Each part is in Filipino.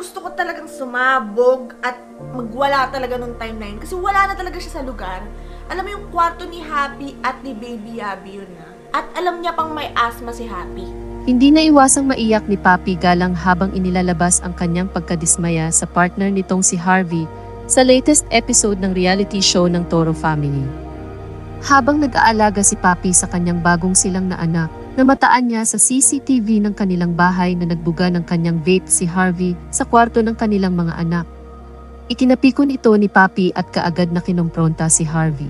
gusto ko talagang sumabog at magwala talaga nung time na yun. Kasi wala na talaga siya sa lugar. Alam mo yung kwarto ni Happy at ni Baby Abby yun na. At alam niya pang may asthma si Happy. Hindi na iwasang maiyak ni Papi Galang habang inilalabas ang kanyang pagkadismaya sa partner nitong si Harvey sa latest episode ng reality show ng Toro Family. Habang nag-aalaga si Papi sa kanyang bagong silang na anak, namataan niya sa CCTV ng kanilang bahay na nagbuga ng kanyang vape si Harvey sa kwarto ng kanilang mga anak. Ikinapikon ito ni Papi at kaagad na kinompronta si Harvey.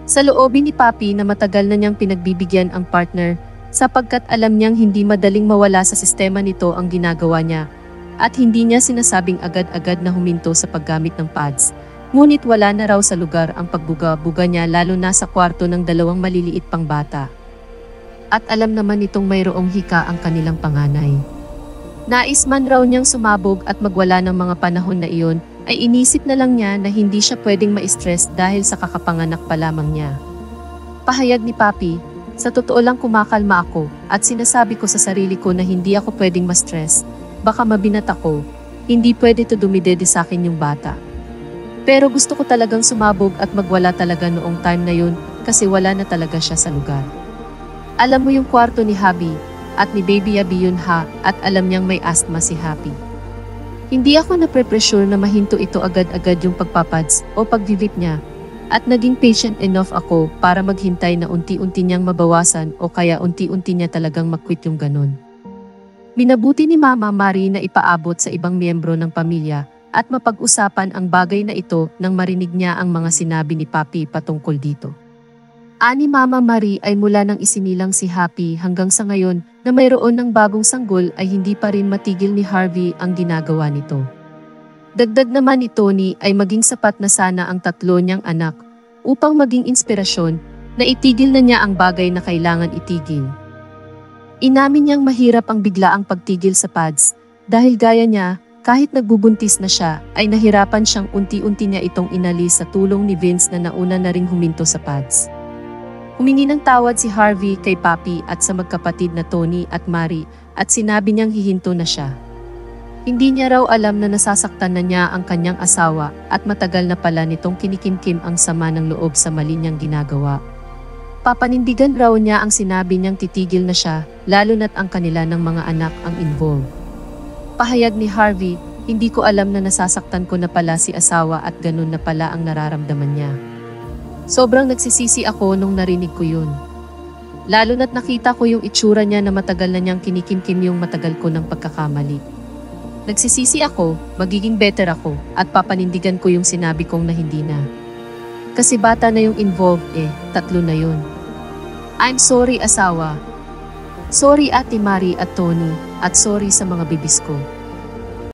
Sa loobin ni Papi na matagal na niyang pinagbibigyan ang partner sapagkat alam niyang hindi madaling mawala sa sistema nito ang ginagawa niya at hindi niya sinasabing agad-agad na huminto sa paggamit ng pads. Ngunit wala na raw sa lugar ang pagbuga-buga niya lalo na sa kwarto ng dalawang maliliit pang bata. At alam naman itong mayroong hika ang kanilang panganay. Nais man raw niyang sumabog at magwala ng mga panahon na iyon, ay inisip na lang niya na hindi siya pwedeng ma-stress dahil sa kakapanganak pa lamang niya. Pahayag ni Papi, sa totoo lang kumakalma ako at sinasabi ko sa sarili ko na hindi ako pwedeng ma-stress, baka mabinat ako, hindi pwede to dumidede sa akin yung bata. Pero gusto ko talagang sumabog at magwala talaga noong time na yun kasi wala na talaga siya sa lugar. Alam mo yung kwarto ni Happy at ni Baby Abby yun ha at alam niyang may asthma si Happy. Hindi ako na-pressure na mahinto ito agad-agad yung pagpapads o pag-vivip niya at naging patient enough ako para maghintay na unti-unti niyang mabawasan o kaya unti-unti niya talagang makwit yung ganun. Minabuti ni Mama Mari na ipaabot sa ibang miyembro ng pamilya at mapag-usapan ang bagay na ito nang marinig niya ang mga sinabi ni Papi patungkol dito. Ani Mama Mari ay mula nang isinilang si Happy hanggang sa ngayon na mayroon ng bagong sanggol ay hindi pa rin matigil ni Harvey ang ginagawa nito. Dagdag naman ni Tony ay maging sapat na sana ang tatlo niyang anak upang maging inspirasyon na itigil na niya ang bagay na kailangan itigil. Inamin niyang mahirap ang biglaang pagtigil sa pads dahil gaya niya, kahit nagbubuntis na siya, ay nahirapan siyang unti-unti niya itong inalis sa tulong ni Vince na nauna na ring huminto sa pads. Humingi ng tawad si Harvey kay Papi at sa magkapatid na Tony at Mari at sinabi niyang hihinto na siya. Hindi niya raw alam na nasasaktan na niya ang kanyang asawa at matagal na pala nitong kinikimkim ang sama ng loob sa mali niyang ginagawa. Papanindigan raw niya ang sinabi niyang titigil na siya, lalo na't ang kanila ng mga anak ang involved. Pahayag ni Harvey, hindi ko alam na nasasaktan ko na pala si asawa at ganun na pala ang nararamdaman niya. Sobrang nagsisisi ako nung narinig ko yun. Lalo na't nakita ko yung itsura niya na matagal na niyang kinikimkim yung matagal ko ng pagkakamali. Nagsisisi ako, magiging better ako, at papanindigan ko yung sinabi kong na hindi na. Kasi bata na yung involved tatlo na yun. I'm sorry asawa. Sorry Ate Mari at Tony, at sorry sa mga bibis ko.